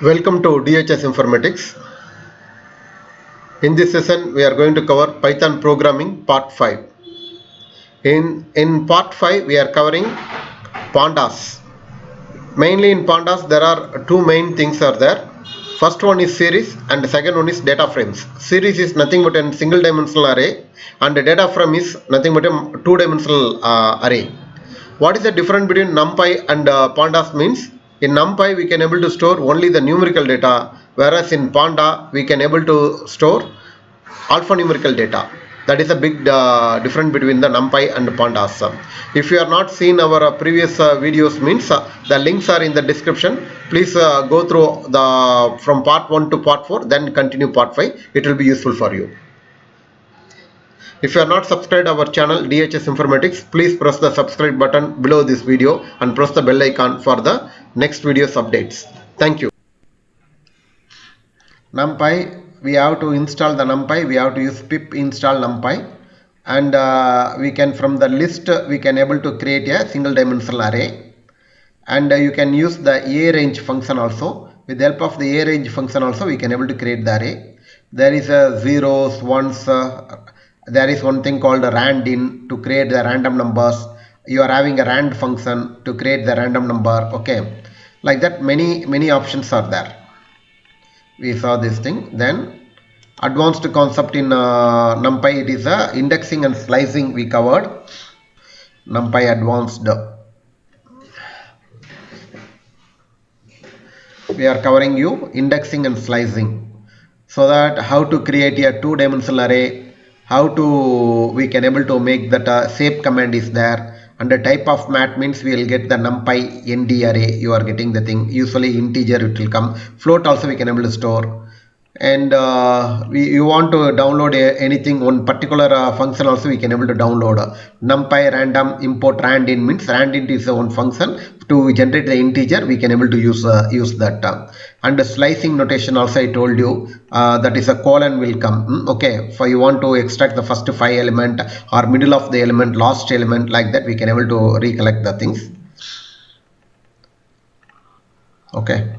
Welcome to DHS Informatics. In this session, we are going to cover Python programming part 5. In part 5, we are covering Pandas. Mainly in Pandas, there are two main things are there. First one is series and the second one is data frames. Series is nothing but a single dimensional array and the data frame is nothing but a two-dimensional array. What is the difference between NumPy and Pandas means? In NumPy we can able to store only the numerical data, whereas in Panda we can able to store alphanumerical data. That is a big difference between the NumPy and Pandas. If you are not seen our previous videos means the links are in the description. Please go through the from part 1 to part 4, then continue part 5. It will be useful for you. If you are not subscribed our channel DHS Informatics, please press the subscribe button below this video and press the bell icon for the next videos updates. Thank you. NumPy, we have to install the NumPy. We have to use pip install NumPy, and we can from the list we can able to create a single dimensional array, and you can use the arange function also. With the help of the arange function also we can able to create the array. There is a zeros, ones. There is one thing called a randin to create the random numbers. You are having a rand function to create the random number. Okay, like that many options are there. We saw this thing. Then advanced concept in NumPy, it is indexing and slicing we covered. NumPy advanced. We are covering you indexing and slicing, so that how to create a two-dimensional array, how to we can able to make that shape command is there, and the type of mat means we will get the NumPy nd array. You are getting the thing, usually integer it will come, float also we can able to store, and you want to download anything, one particular function also we can able to download. NumPy random import randint means randint is one function to generate the integer, we can able to use that. And the slicing notation also I told you, that is a colon will come. Okay, for you want to extract the first 5 element or middle of the element, last element, like that we can able to recollect the things. Okay,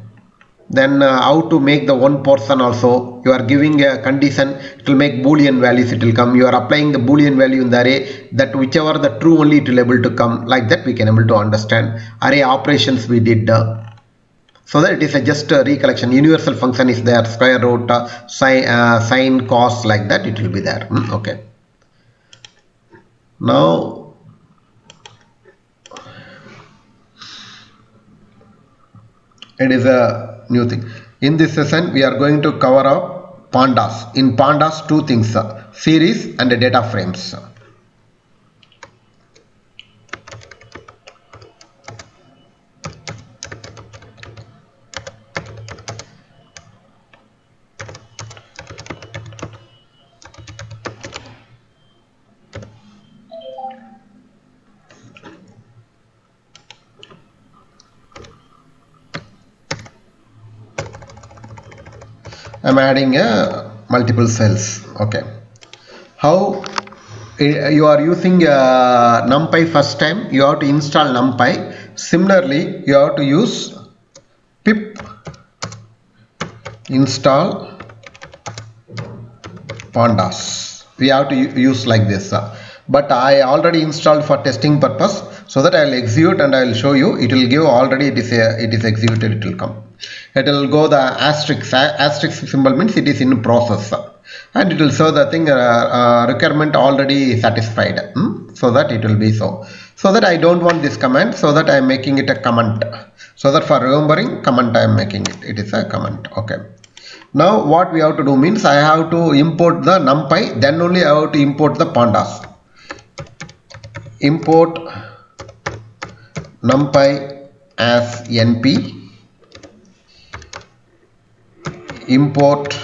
then how to make the one portion also, you are giving a condition, it will make Boolean values, it will come, you are applying the Boolean value in the array, that whichever the true only it will able to come, like that we can able to understand. Array operations we did, so that it is just a recollection. Universal function is there, square root, sine, cos, like that it will be there. Okay, now it is a new thing. In this session we are going to cover up Pandas. In Pandas, two things, series and data frames. I'm adding multiple cells. Okay, how you are using NumPy first time, you have to install NumPy. Similarly, you have to use pip install Pandas. We have to use like this, but I already installed for testing purpose, so that I will execute and I will show you. It will give already it is executed, it will come. It will go the asterisk symbol means it is in process, and it will show the thing requirement already satisfied. So that it will be so that I don't want this command, so that I am making it a comment, so that for remembering comment I am making it is a comment. Okay, now what we have to do means I have to import the NumPy, then only I have to import the Pandas. Import NumPy as np, import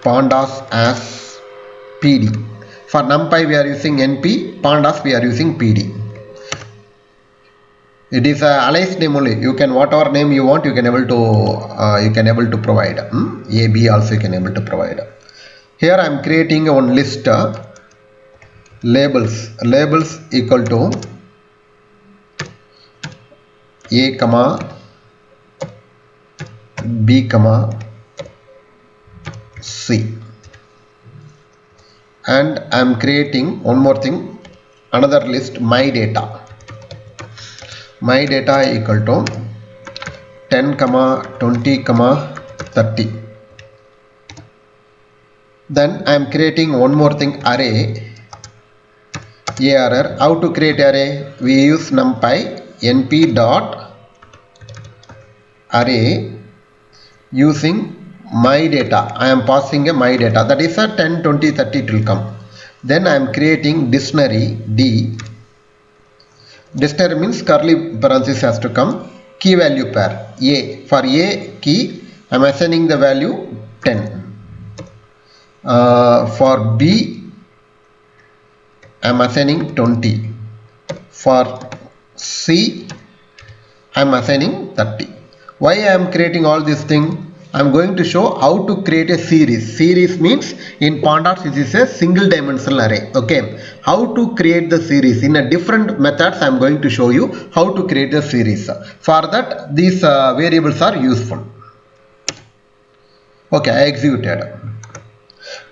Pandas as pd. For NumPy we are using np, Pandas we are using pd. It is a alias name only. You can whatever name you want, you can able to provide. AB also you can able to provide. Here I am creating one list, labels equal to a comma B comma C, and I am creating one more thing, another list, my data equal to 10 comma 20 comma 30. Then I am creating one more thing, array, ARR. How to create array? We use NumPy, np dot array using my data. I am passing a my data, that is a 10 20 30 it will come. Then I am creating dictionary D. Dictionary means curly parenthesis has to come. Key value pair A. For A key I am assigning the value 10. For B I am assigning 20. For C I am assigning 30. Why I am creating all these things? I am going to show how to create a series. Series means in Pandas it is a single dimensional array. Okay, how to create the series in a different methods. I am going to show you how to create a series. For that these variables are useful. Okay, I executed.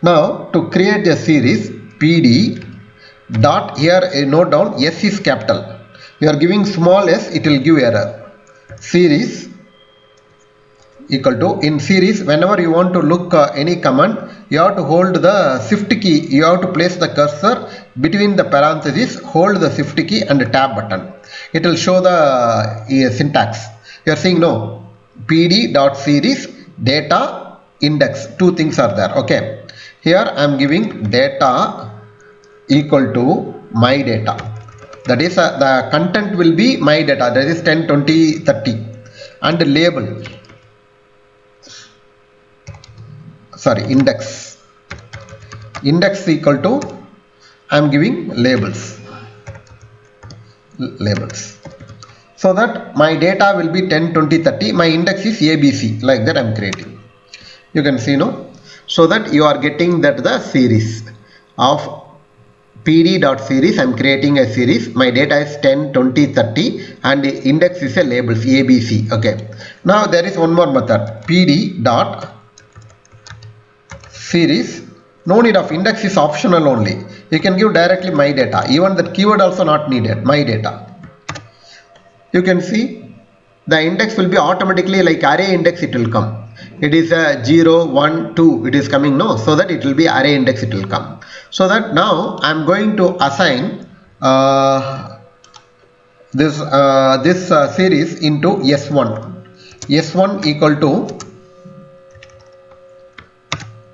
Now to create a series, PD dot, here note down S is capital. You are giving small s, it will give error. Series equal to, in series whenever you want to look any command, you have to hold the shift key, you have to place the cursor between the parentheses, hold the shift key and the tab button. It will show the syntax. You are seeing no, PD dot series data index, two things are there. Okay, here I am giving data equal to my data, that is the content will be my data, that is 10 20 30, and label, sorry, index equal to, I am giving labels, so that my data will be 10 20 30, my index is ABC, like that I am creating. You can see no, so that you are getting that the series of PD dot series. I am creating a series, my data is 10 20 30 and the index is a labels ABC. Okay, now there is one more method, PD dot series. No need of index, is optional only. You can give directly my data, even that keyword also not needed, my data. You can see the index will be automatically like array index, it will come. It is a 0 1 2 it is coming, no, so that it will be array index, it will come. So that now I am going to assign this series into S1 equal to,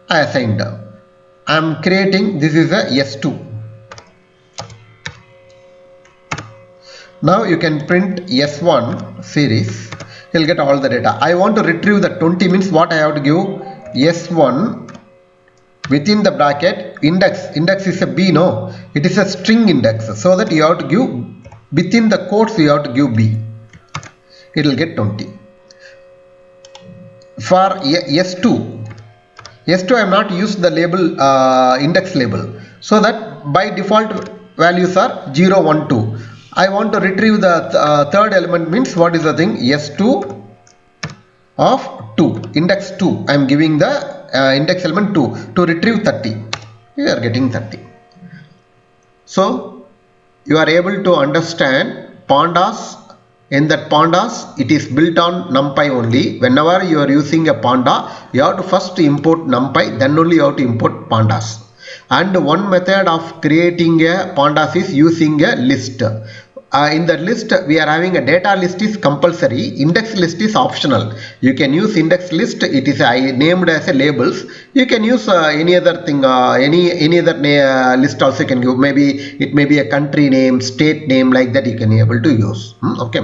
I assigned, I am creating, this is a S2. Now you can print S1 series, you will get all the data. I want to retrieve the 20, means what I have to give, S1 within the bracket index is a B, no, it is a string index, so that you have to give within the quotes, you have to give B, it will get 20. For S2 I am not used the label index label, so that by default values are 0 1 2. I want to retrieve the third element, means what is the thing, S2 of 2, index 2, I am giving the index element 2 to retrieve 30. You are getting 30. So you are able to understand Pandas. In that Pandas, it is built on NumPy only. Whenever you are using a Panda, you have to first import NumPy, then only you have to import Pandas. And one method of creating a Pandas is using a list. In the list we are having a data list is compulsory, index list is optional. You can use index list, it is named as a labels. You can use any other thing, any other list also you can give. Maybe it may be a country name, state name, like that you can be able to use. Okay,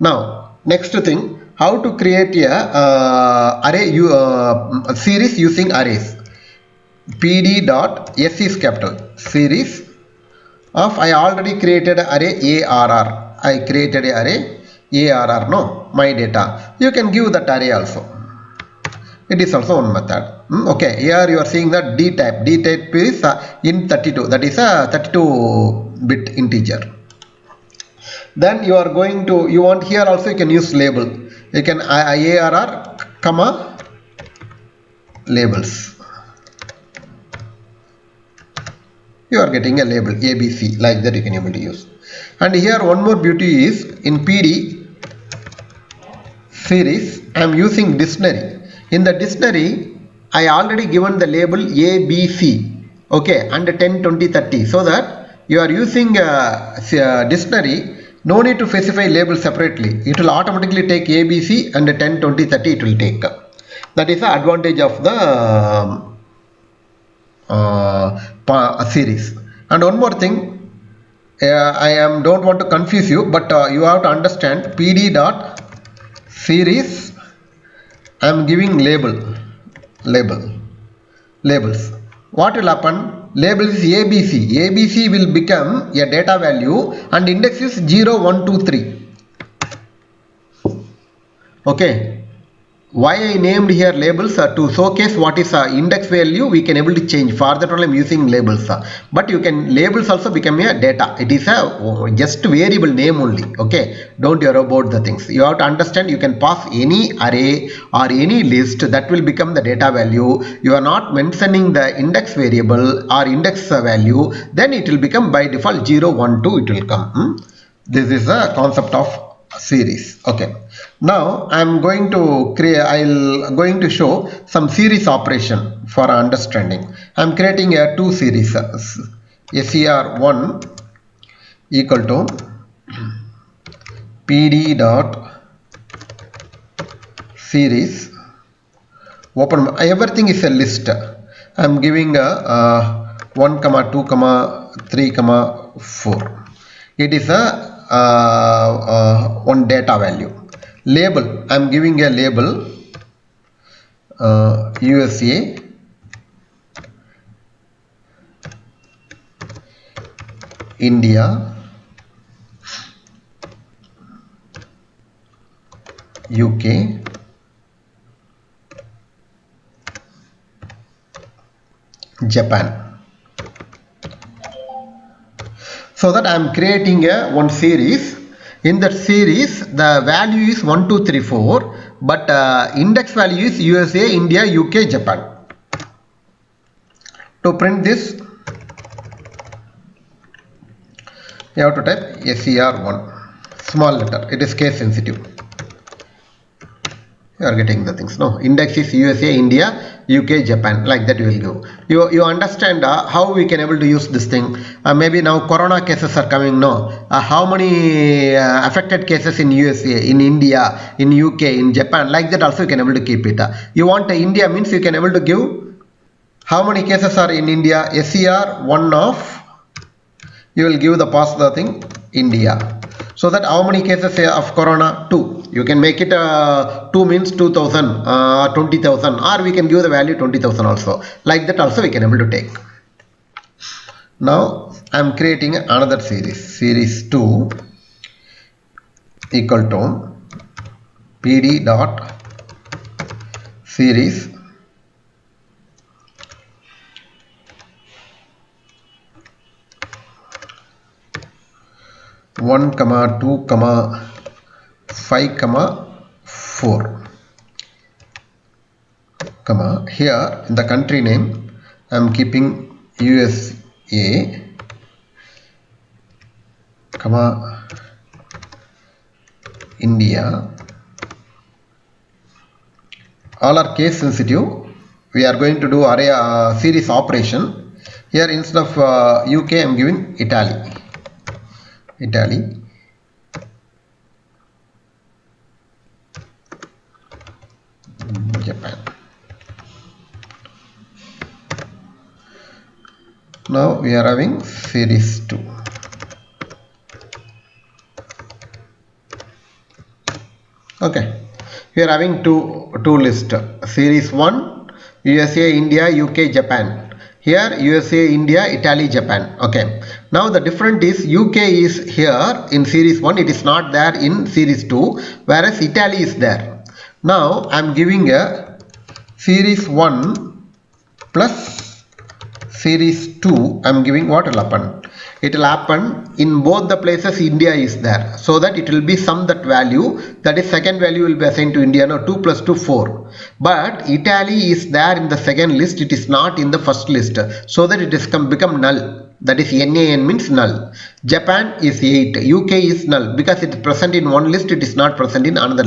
now next thing, how to create a array series using arrays. PD dot S is capital, series of, I already created array ARR. I created a array ARR, no, my data. You can give that array also. It is also one method. Okay, here you are seeing that D type. D type is in 32. That is a 32-bit integer. Then you are going to, you want here also you can use label. You can ARR comma labels. You are getting a label ABC, like that you can able to use. And here one more beauty is in PD series I am using dictionary. In the dictionary I already given the label ABC, okay, and 10, 20, 30, so that you are using dictionary, no need to specify label separately. It will automatically take ABC and 10, 20, 30 it will take. That is the advantage of the series. And one more thing, I don't want to confuse you, but you have to understand PD dot series. I am giving labels. What will happen? Label is ABC. ABC will become a data value and index is 0, 1, 2, 3. Okay. Why I named here labels to showcase what is index value we can able to change. For that only I am using labels. But you can labels also become a data. It is a just variable name only. Okay. Don't worry about the things. You have to understand you can pass any array or any list that will become the data value. You are not mentioning the index variable or index value. Then it will become by default 0, 1, 2 it will come. This is the concept of series. Okay. Now I am going to going to show some series operation for understanding. I am creating a two series. SER1 equal to PD dot series. Open everything is a list. I am giving a 1, 2, 3, 4. It is a one data value. Label, I am giving a label USA India UK Japan. So that I am creating a one series. In that series the value is 1, 2, 3, 4, but index value is USA, India, UK, Japan. To print this you have to type SER1 small letter. It is case sensitive. You are getting the things. No, index is USA, India, UK, Japan, like that you will go. You understand how we can able to use this thing. Maybe now corona cases are coming. No, how many affected cases in USA, in India, in UK, in Japan, like that also you can able to keep it. You want India means you can able to give how many cases are in India. SER1 of, you will give the pass the thing India. So that how many cases of corona? 2. You can make it 2 means 2000 20,000, or we can give the value 20,000 also. Like that also we can able to take. Now I am creating another series. Series 2 equal to PD dot series one, 2, 5, 4, here in the country name I am keeping USA, India. All are case sensitive. We are going to do array series operation. Here instead of UK I am giving Italy. Japan. Now we are having series 2. Okay, we are having two list. Series 1 USA, India, UK, Japan. Here USA, India, Italy, Japan. Okay. Now the difference is UK is here in series 1. It is not there in series 2. Whereas Italy is there. Now I am giving a series 1 plus series 2. I am giving what will happen. it will happen in both the places India is there, so that it will be sum that value, that is second value will be assigned to India. Now 2 plus 2 4, but Italy is there in the second list, it is not in the first list, so that it is become null. That is NaN means null. Japan is 8, UK is null because it is present in one list, it is not present in another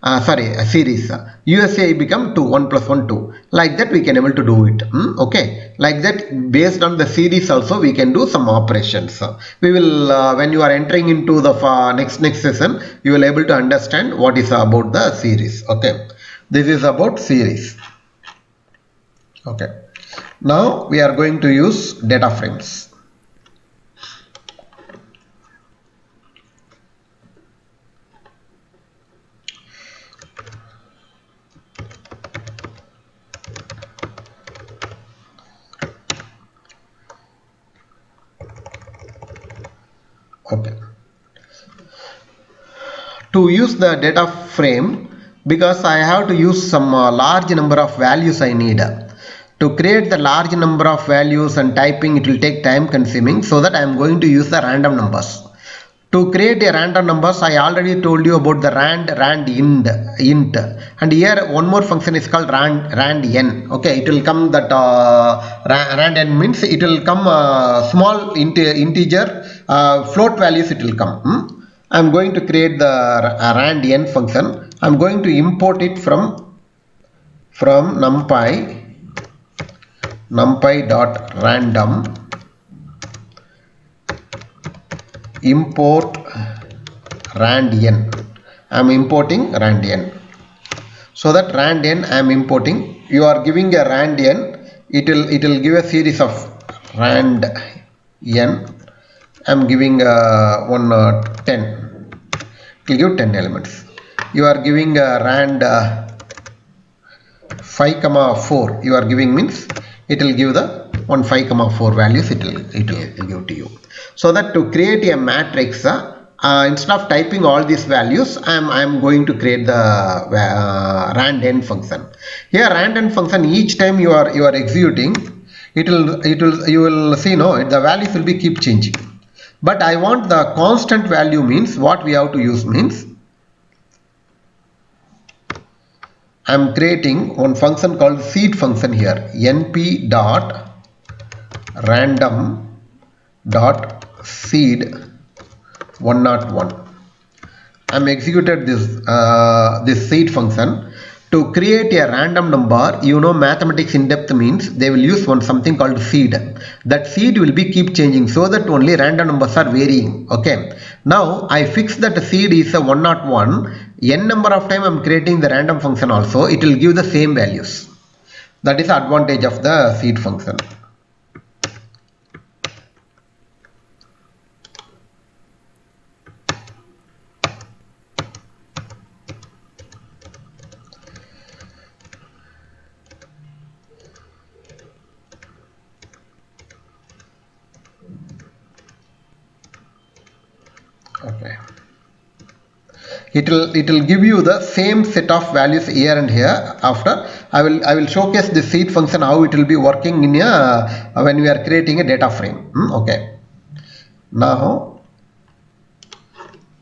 a series. USA become 2, 1 plus 1 2, like that we can able to do it. Okay, like that based on the series also we can do some operations. We will when you are entering into the next session, you will able to understand what is about the series. Okay, this is about series. Okay, now we are going to use data frames. Okay, to use the data frame, because I have to use some large number of values I need. To create the large number of values and typing, it will take time consuming, so that I am going to use the random numbers. To create a random numbers, I already told you about the rand int, and here one more function is called rand n. Okay, it will come that rand n means it will come small integer float values, it will come. I am going to create the rand n function. I am going to import it from NumPy dot random import rand n. I am importing rand n, so that rand n I am importing. You are giving a rand n, it will give a series of rand n. I am giving 10. It will give 10 elements. You are giving a rand 5, 4. You are giving means it will give the 1, 5, 4 values. It will give to you. So that to create a matrix, instead of typing all these values, I am going to create the rand n function. Here rand n function, each time you are executing, you will see the values will be keep changing. But I want the constant value, means what we have to use means I am creating one function called seed function here, np dot random dot seed 101. I am executed this seed function. To create a random number, mathematics in depth means they will use something called seed. That seed will be keep changing, so that only random numbers are varying. Okay, now I fix that seed is a 101. N number of time I am creating the random function also, it will give the same values. That is the advantage of the seed function. Okay, it will give you the same set of values here and here. After I will showcase the seed function, how it will be working in when we are creating a data frame. Okay, now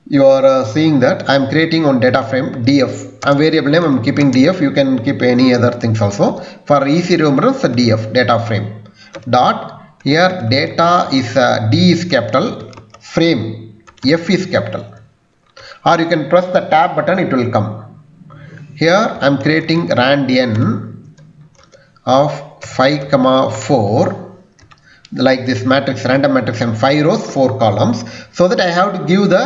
you are seeing that I am creating on data frame df. A variable name I am keeping df. You can keep any other things also. For easy remembrance, df data frame dot, here data is D is capital, frame F is capital, or you can press the tab button, it will come. Here I am creating rand n of 5, 4, like this matrix, random matrix, and 5 rows, 4 columns, so that I have to give the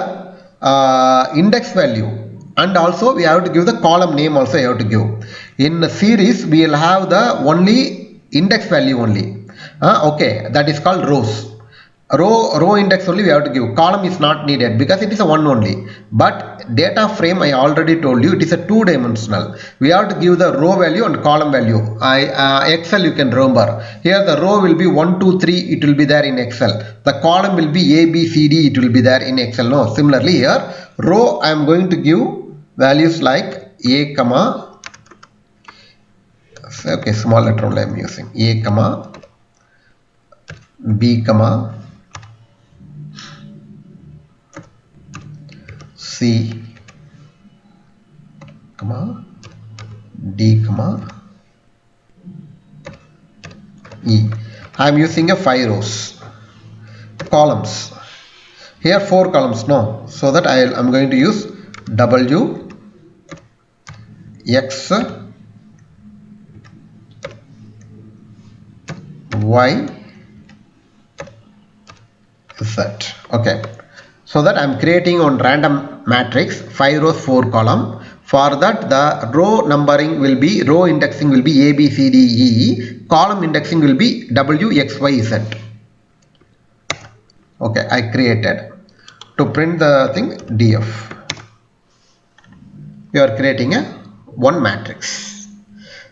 index value, and also we have to give the column name also. I have to give. In the series we will have the only index value only. Okay, that is called rows. Row index only we have to give. Column is not needed because it is a one only. But data frame, I already told you, it is a two-dimensional. We have to give the row value and column value. Excel you can remember. Here the row will be 1, 2, 3. It will be there in Excel. The column will be A, B, C, D. It will be there in Excel. No. Similarly here, row I am going to give values like A, okay, small letter only I am using. A, B comma C comma D comma E. I am using a 5 rows columns. Here 4 columns, no, so that I am going to use W X Y Z. Okay, so that I am creating on random matrix 5 rows 4 column. For that the row numbering will be, row indexing will be A B C D E, column indexing will be W X Y Z. Okay, I created. To print the thing df, you are creating a one matrix,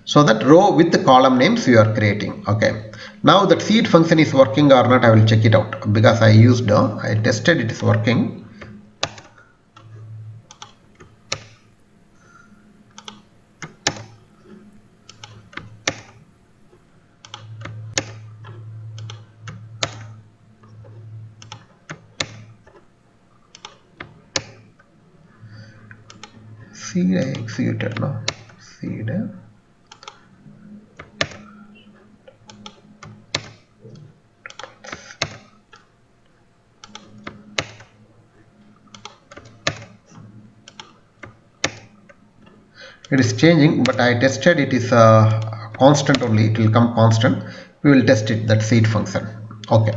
so that row with the column names you are creating. Okay, now that seed function is working or not, I will check it out, because I used I tested it is working. Seed I executed now. Seed. It is changing, but I tested it is constant only. It will come constant. We will test it, that seed function. Okay.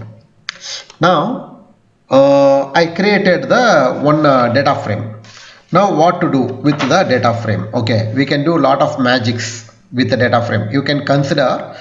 Now I created the one data frame. Now what to do with the data frame? Okay, we can do a lot of magics with the data frame. You can consider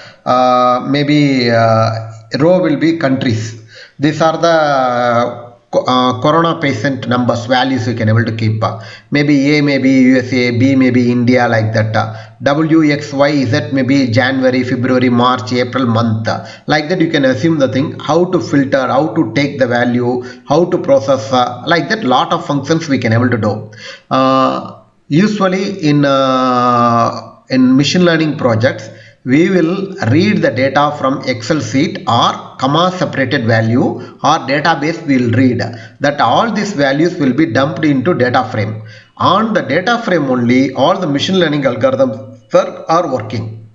maybe row will be countries. These are the corona patient numbers, values you can able to keep. Maybe A may be USA, B may be India, like that. W, X, Y, Z may be January, February, March, April month. Like that you can assume the thing, how to filter, how to take the value, how to process, like that lot of functions we can able to do. Usually in machine learning projects, we will read the data from Excel sheet or comma separated value or database we will read. That all these values will be dumped into data frame. On the data frame only all the machine learning algorithms are working.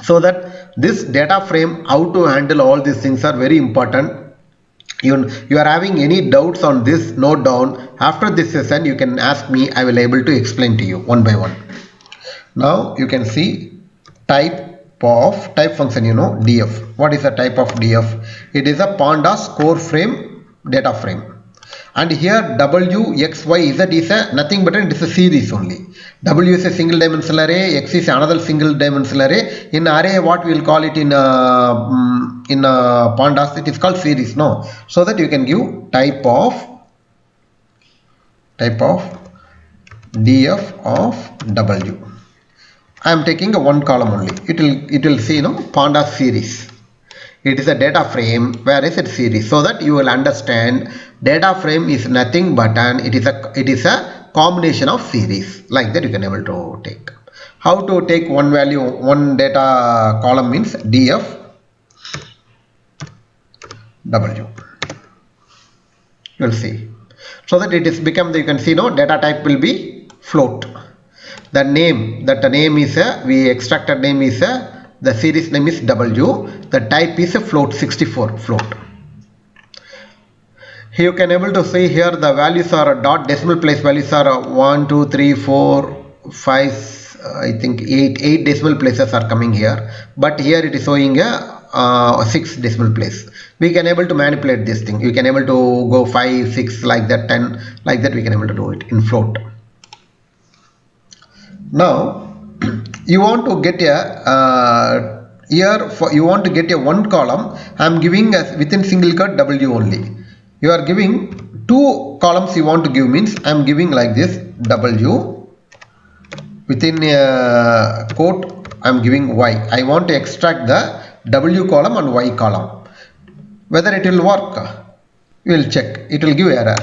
So that this data frame, how to handle all these things are very important. You are having any doubts on this, note down. After this session you can ask me, I will able to explain to you one by one. Now you can see type function, you know, df. What is the type of df? It is a Pandas core frame data frame, and here w, x, y, z is a nothing but it is a series only. W is a single dimensional array, x is another single dimensional array. In array, what we will call it in Pandas, it is called series, no? So that you can give type of df of w. I am taking a one column only. It will see, you know, Pandas series. It is a data frame, where is it series, so that you will understand data frame is nothing but it is a combination of series. Like that you can able to take. How to take one value, one data column means df w. You will see, so that it is become, you can see, no, data type will be float. The name, is a, we extracted name is a, the series name is w, the type is a float, 64 float. Here you can able to see here the values are dot decimal place values are 1 2 3 4 5 I think 8 decimal places are coming here, but here it is showing a 6 decimal place. We can able to manipulate this thing. You can able to go 5 6 like that, 10 like that, we can able to do it in float. Now you want to get a you want to get a one column. I am giving as within single quote w only. You are giving two columns you want to give, means I am giving like this w, within a quote I am giving y. I want to extract the w column and y column. Whether it will work, we will check. It will give error.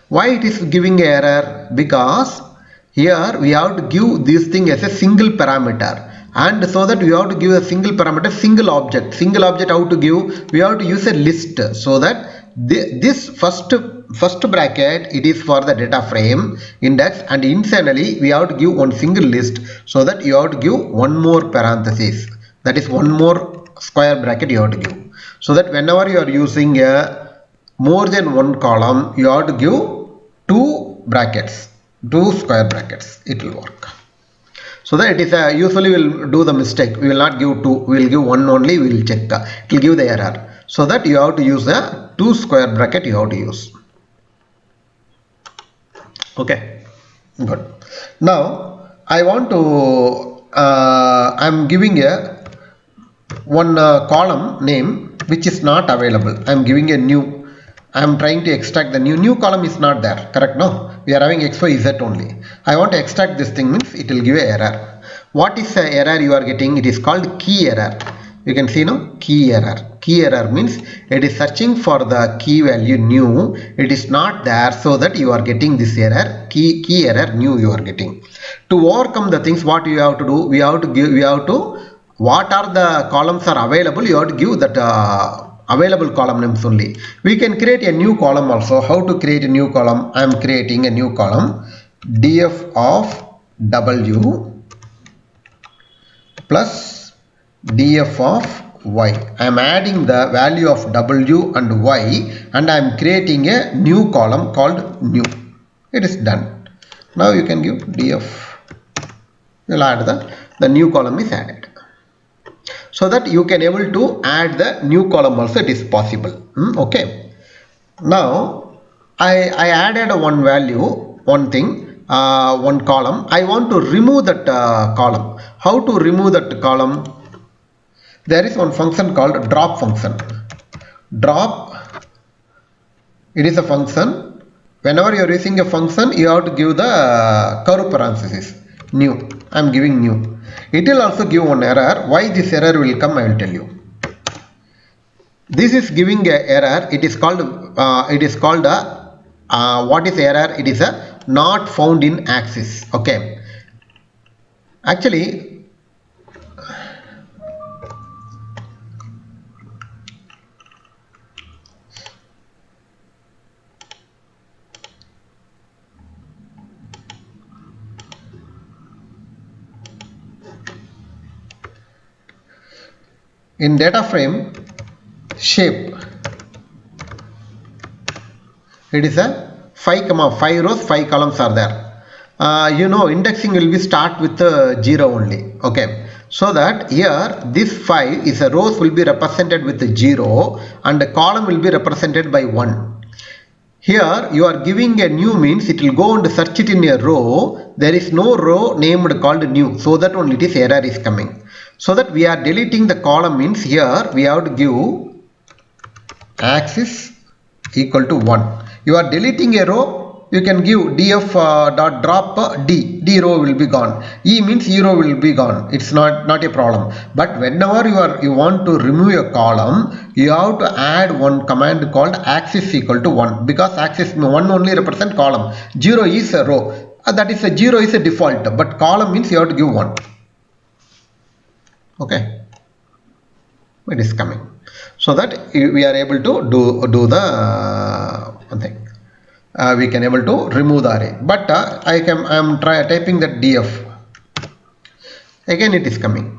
Why it is giving error? Because here we have to give this thing as a single parameter. and so that we have to give a single parameter, single object how to give, we have to use a list, so that this first bracket it is for the data frame index, and internally we have to give one single list, so that you have to give one more parenthesis, that is one more square bracket you have to give, so that whenever you are using a more than one column you have to give two square brackets, it will work. So that it is usually we'll do the mistake, we will not give two, we will give one only, we will check, it will give the error, so that you have to use a two square bracket you have to use. Okay, good. Now I want to I'm giving a one column name which is not available, I'm giving a new, I'm trying to extract the new column is not there, correct? No, we are having x, y, z only. I want to extract this thing, means it will give a error. What is the error you are getting? It is called key error. You can see now, key error. Key error means it is searching for the key value new, it is not there, so that you are getting this error, key error new you are getting. To overcome the things, what you have to do, we have to what are the columns are available, you have to give that available column names only. We can create a new column also. How to create a new column? I am creating a new column, df of w plus df of y. I am adding the value of w and y, and I am creating a new column called new. It is done. Now you can give df, you will add the new column is added, so that you can able to add the new column also, it is possible. Okay, now I added one value, one thing, one column. I want to remove that column. How to remove that column? There is one function called drop function. Drop, it is a function. Whenever you are using a function, you have to give the curve parenthesis, new. I am giving new. It will also give one error. Why this error will come, I will tell you. This is giving a error. It is called what is error? It is a not found in axis. Okay, actually in data frame shape, it is a 5 rows, 5 columns are there. You know, indexing will be start with 0 only. Okay, so that here this 5 is a rows will be represented with 0 and the column will be represented by 1. Here you are giving a new, means it will go and search it in a row. There is no row named called new, so that only this error is coming. So that we are deleting the column, means here we have to give axis equal to 1. You are deleting a row, you can give df dot drop d row will be gone. E means e row will be gone. It's not a problem. But whenever you want to remove a column, you have to add one command called axis equal to 1, because axis 1 only represent column, 0 is a row. That is a 0 is a default, but column means you have to give 1. Okay, it is coming, so that we are able to do the one thing. We can able to remove the array, but I am typing that df. Again it is coming.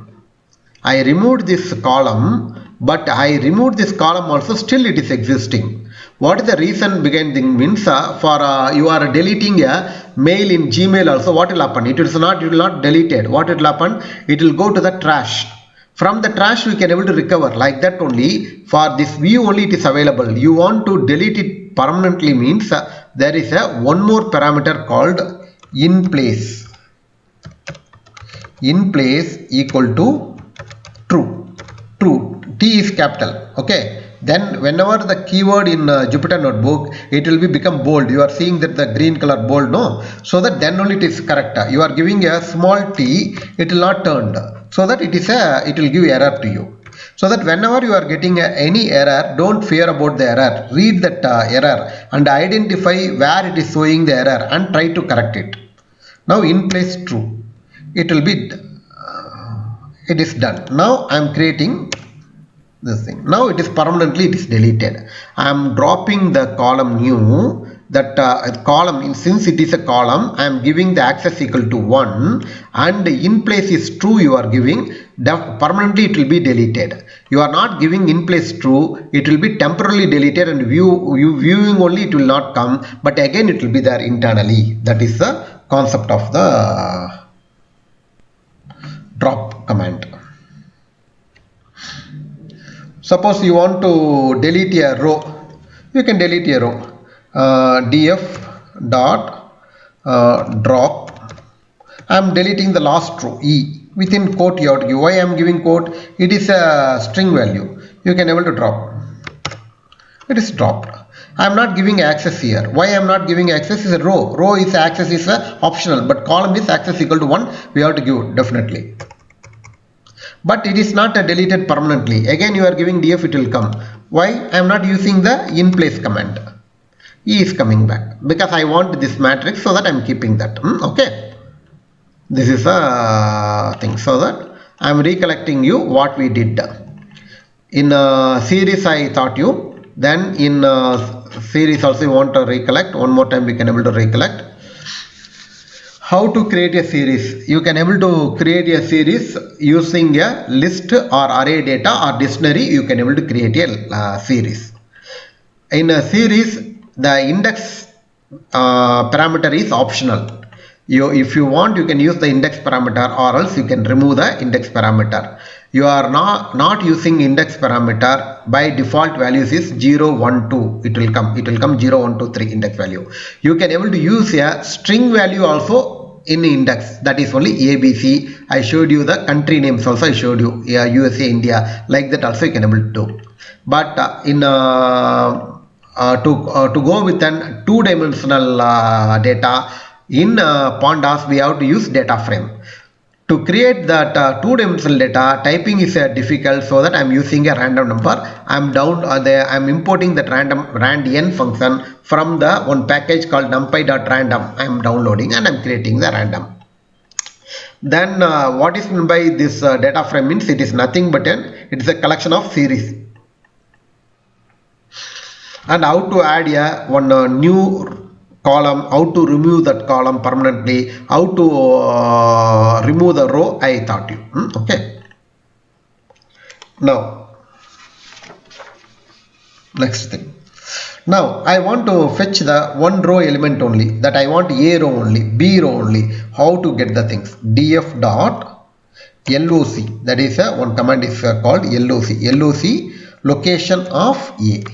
I removed this column, but I removed this column also, still it is existing. What is the reason behind thing? Means for you are deleting a mail in Gmail also, what will happen? It will not deleted. What will happen? It will go to the trash. From the trash we can able to recover, like that only. For this view only it is available. You want to delete it permanently, means there is a one more parameter called in place. In place equal to true. T is capital. Okay. Then whenever the keyword in Jupyter notebook, it will become bold. You are seeing that the green color bold, no? So that then only it is correct. You are giving a small t, it will not turned. So that it will give error to you. So that whenever you are getting any error, don't fear about the error. Read that error and identify where it is showing the error and try to correct it. Now in place true. It will be it is done. Now I am creating this thing. Now it is permanently, it is deleted. I am dropping the column new, that column, since it is a column, I am giving the access equal to 1 and in place is true you are giving, permanently it will be deleted. You are not giving in place true, it will be temporarily deleted and viewing only it will not come, but again it will be there internally. That is the concept of the drop command. Suppose you want to delete a row, you can delete a row. Df dot drop. I am deleting the last row E. Within quote you have to give. Why I am giving quote? It is a string value. You can able to drop. It is dropped. I am not giving access here. Why I am not giving access? Is a row. Row is access is optional, but column is access equal to 1. We have to give definitely. But it is not deleted permanently. Again you are giving df, it will come. Why I am not using the in place command? E is coming back because I want this matrix, so that I am keeping that. Okay, this is a thing, so that I am recollecting you what we did in series. I taught you, then in series also you want to recollect one more time. We can able to recollect how to create a series. You can able to create a series using a list or array data or dictionary. You can able to create a series. In a series, the index parameter is optional. If you want, you can use the index parameter, or else you can remove the index parameter. You are not using index parameter. By default values is 0, 1, 2. It will come 0, 1, 2, 3 index value. You can able to use a string value also in index, that is only ABC. I showed you the country names also. I showed you USA, India, like that also you can able to do. But in to go with an two-dimensional data in Pandas, we have to use data frame. To create that two-dimensional data, typing is difficult, so that I am using a random number. I am importing that rand_n function from the one package called NumPy.random. I am downloading and I am creating the random. Then what is meant by this data frame means it is nothing but it is a collection of series. And how to add one new column, how to remove that column permanently, how to remove the row, I taught you. Okay. Now, next thing. Now I want to fetch the one row element only, that I want A row only, B row only. How to get the things? Df dot loc, that is one command is called loc, location of A.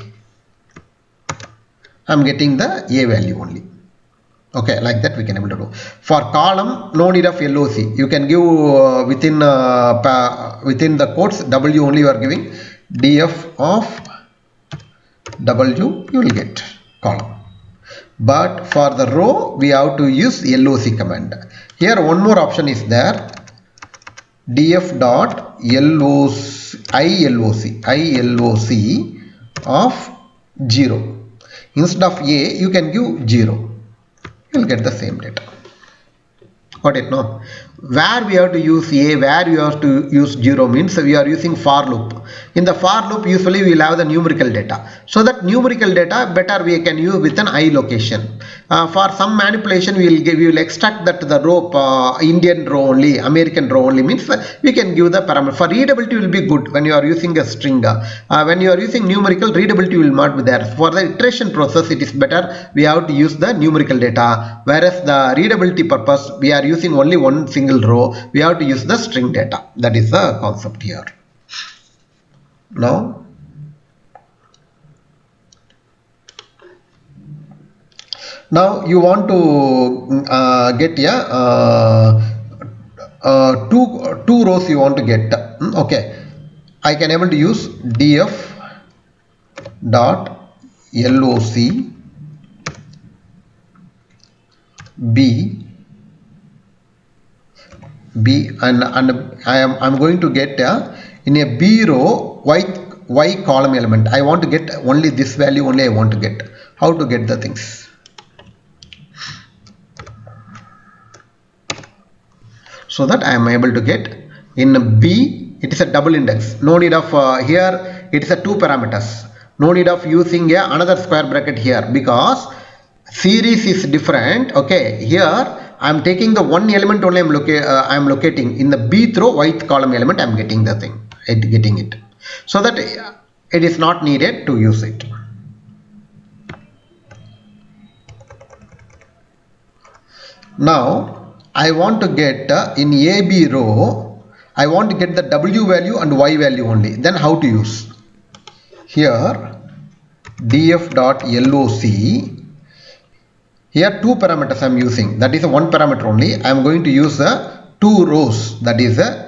I am getting the A value only. Okay, like that we can able to do. For column, no need of loc. You can give within the quotes W only you are giving. Df of W, you will get column. But for the row, we have to use loc command. Here one more option is there. Df dot loc of 0. Instead of A, you can give 0. You will get the same data. Got it? No? Where we have to use A, where we have to use 0 means we are using for loop. In the for loop, usually we will have the numerical data. So that numerical data better we can use with an I location. For some manipulation, we will extract that the row Indian row only, American row only, means we can give the parameter. For readability will be good when you are using a string. When you are using numerical, readability will not be there. For the iteration process, it is better we have to use the numerical data. Whereas the readability purpose, we are using only one single row. We have to use the string data. That is the concept here. Now you want to get two rows you want to get. Okay, I can able to use df dot loc b and I'm going to get in a B row y column element. I want to get only this value only I want to get. How to get the things? So that I am able to get In B, it is a double index. No need of here it is a 2 parameters. No need of using another square bracket here because series is different. Okay, here I am taking the one element only. I am locating in the bth row yth column element. I am getting the thing, getting it, so that it is not needed to use it. Now I want to get in AB row, I want to get the W value and Y value only. Then how to use? Here df.loc, here 2 parameters I am using, that is a 1 parameter only. I am going to use 2 rows, that is A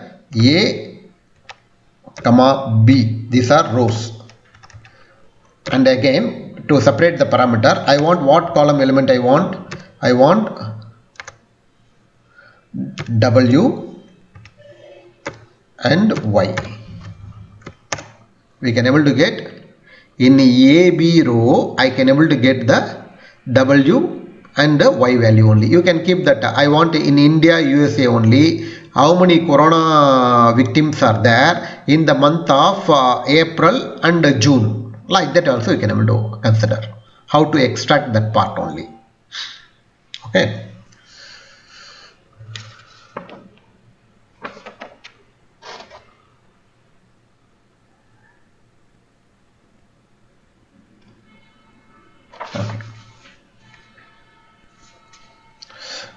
comma B. These are rows. And again, to separate the parameter, I want what column element I want? I want W and Y. We can able to get in AB row, I can able to get the W and the Y value only. You can keep that. I want in India, USA only. How many corona victims are there in the month of April and June? Like that also you can able to consider how to extract that part only. Okay.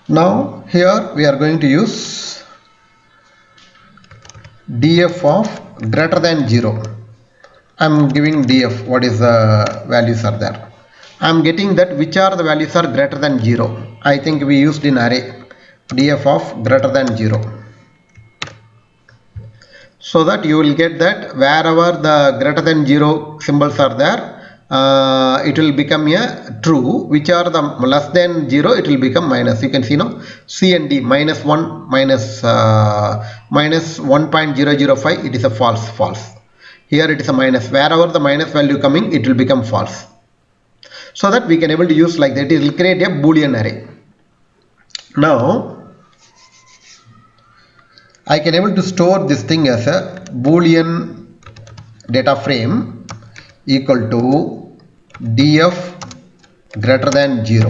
Now here we are going to use df of greater than 0. I am giving df, what is the values are there. I am getting that which are the values are greater than 0. I think we used in array df of greater than 0. So that you will get that wherever the greater than 0 symbols are there, it will become a true. Which are the less than 0, it will become minus. You can see now C and D, minus 1, minus 1.005, it is a false. Here it is a minus. Wherever the minus value coming, it will become false. So that we can able to use like that. It will create a Boolean array. Now I can able to store this thing as a Boolean data frame equal to df greater than 0.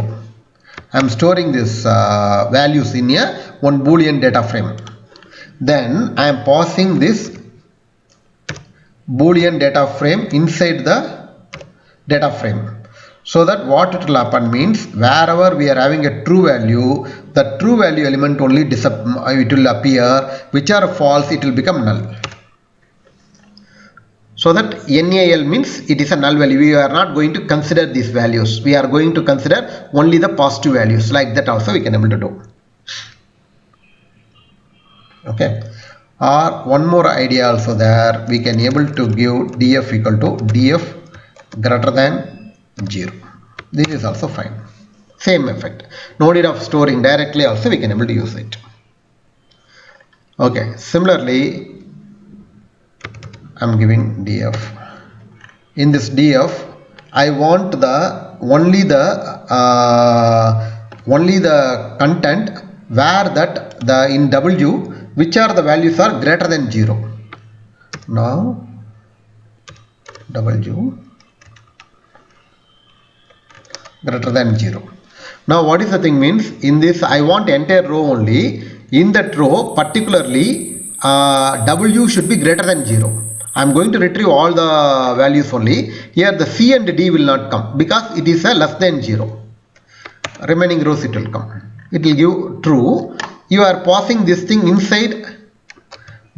I am storing this values in a one Boolean data frame. Then I am passing this Boolean data frame inside the data frame, so that what it will happen means wherever we are having a true value, the true value element only it will appear. Which are false, it will become null. So that NAL means it is a null value. We are not going to consider these values. We are going to consider only the positive values. Like that also we can able to do. Okay. Or one more idea also there. We can able to give df equal to df greater than 0. This is also fine. Same effect. No need of storing directly also we can able to use it. Okay. Similarly, I am giving df. In this df, I want the only the content where that the in W which are the values are greater than 0. Now W greater than 0. Now what is the thing means? In this I want entire row only. In that row particularly W should be greater than 0. I am going to retrieve all the values only. Here the C and D will not come because it is a less than 0. Remaining rows it will come. It will give true. You are passing this thing inside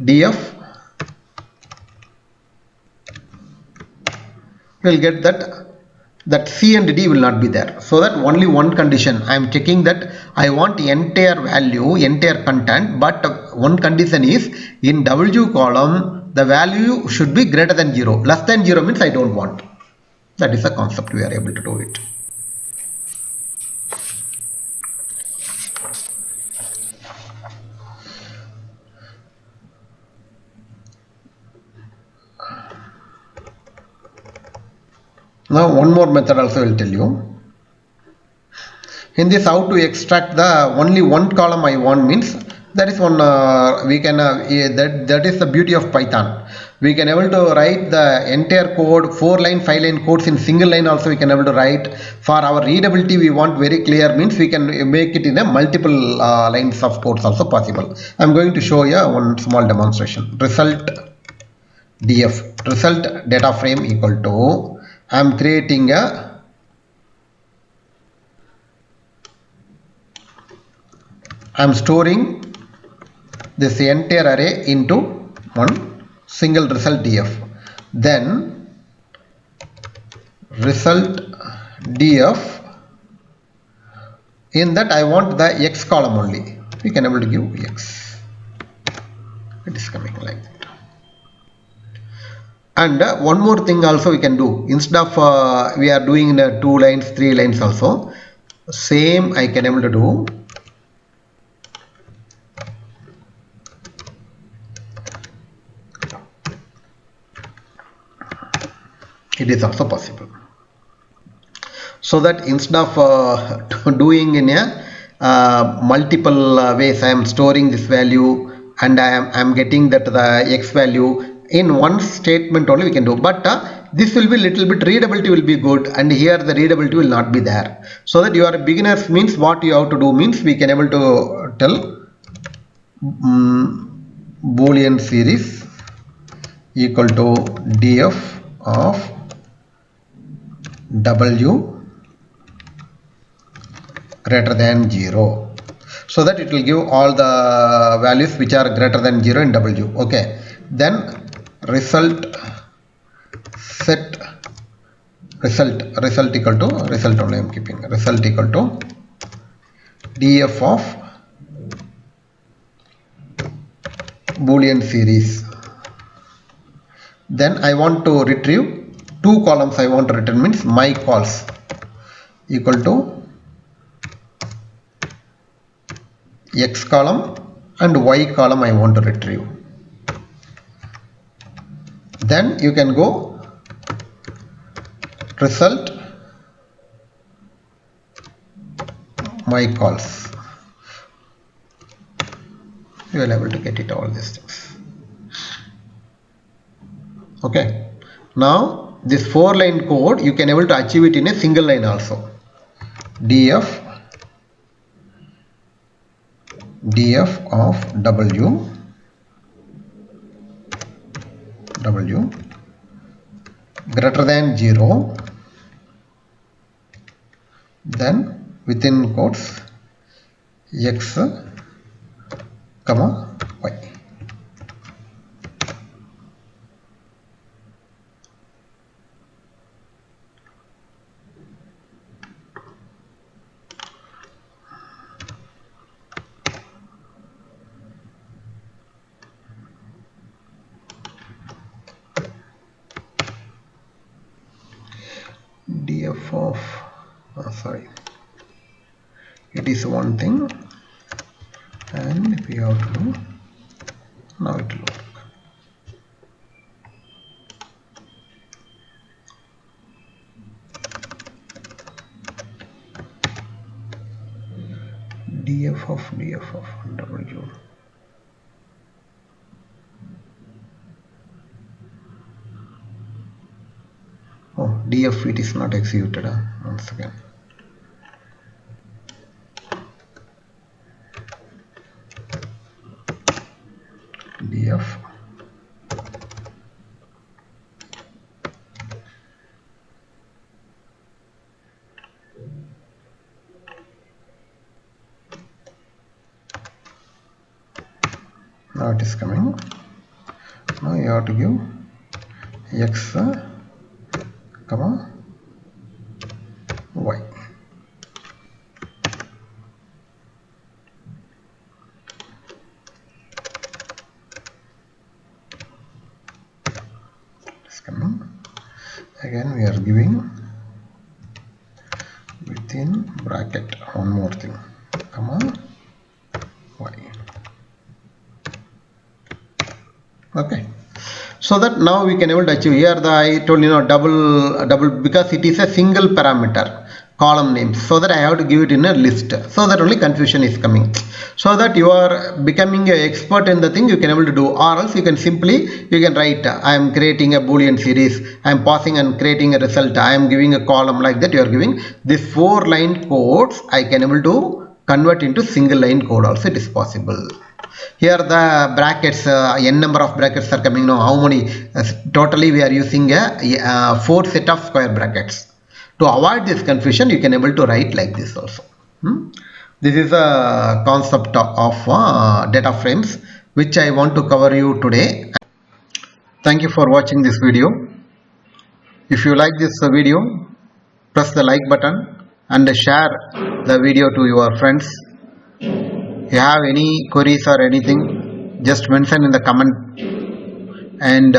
df. You will get that C and D will not be there. So that only one condition. I am checking that I want entire value, entire content, but one condition is in W column the value should be greater than 0. Less than 0 means I don't want. That is the concept. We are able to do it. Now one more method also I will tell you. In this how to extract the only one column I want means That is one we can that is the beauty of Python. We can able to write the entire code, 4-line 5-line codes in single line also we can able to write. For our readability we want very clear, means we can make it in a multiple lines of codes also possible. I am going to show you one small demonstration. Result df, result data frame equal to, I am creating a I am storing this entire array into one single result df. Then result df, in that I want the x column only. We can able to give x. It is coming like that. And one more thing also we can do. Instead of we are doing 2 lines, 3 lines also, same I can able to do. It is also possible. So that instead of doing in a multiple ways, I am storing this value and I am getting that the x value in one statement only we can do. But this will be little bit readability will be good, and here the readability will not be there. So that you are beginners, means what you have to do means we can able to tell Boolean series equal to df of w greater than 0, so that it will give all the values which are greater than 0 in w. Okay, then result set result equal to result only I am keeping, result equal to df of Boolean series. Then I want to retrieve 2 columns, I want to return, means my calls equal to x column and y column I want to retrieve. Then you can go result my calls. You will be able to get it all these things. Okay. Now this 4-line code you can able to achieve it in a single line also. df of w greater than 0, then within quotes x comma y. df of sorry, it is one thing, and we have to do, now it will work. df of w. Oh, df it is not executed. Once again. df now it is coming. Now you have to give x comma y. It's coming. Again we are giving within bracket one more thing, comma y. Okay, so that now we can able to achieve here the I told double because it is a single parameter. column names, so that I have to give it in a list, so that only confusion is coming. So that you are becoming an expert in the thing, you can able to do, or else you can write, I am creating a Boolean series, I am passing and creating a result, I am giving a column, like that you are giving. This 4-line codes I can able to convert into single line code also, it is possible. Here the brackets, n number of brackets are coming now. How many? Totally we are using a 4 set of square brackets. To avoid this confusion, you can able to write like this also. This is a concept of data frames which I want to cover you today. Thank you for watching this video. If you like this video, press the like button and share the video to your friends. If you have any queries or anything, just mention in the comment, and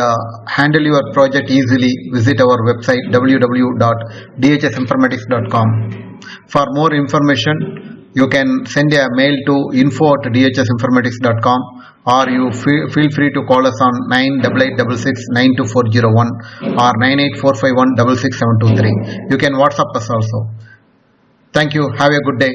handle your project easily. Visit our website www.dhsinformatics.com. For more information, you can send a mail to info@dhsinformatics.com, or you feel free to call us on 98866 92401 or 98451 66723. You can WhatsApp us also. Thank you. Have a good day.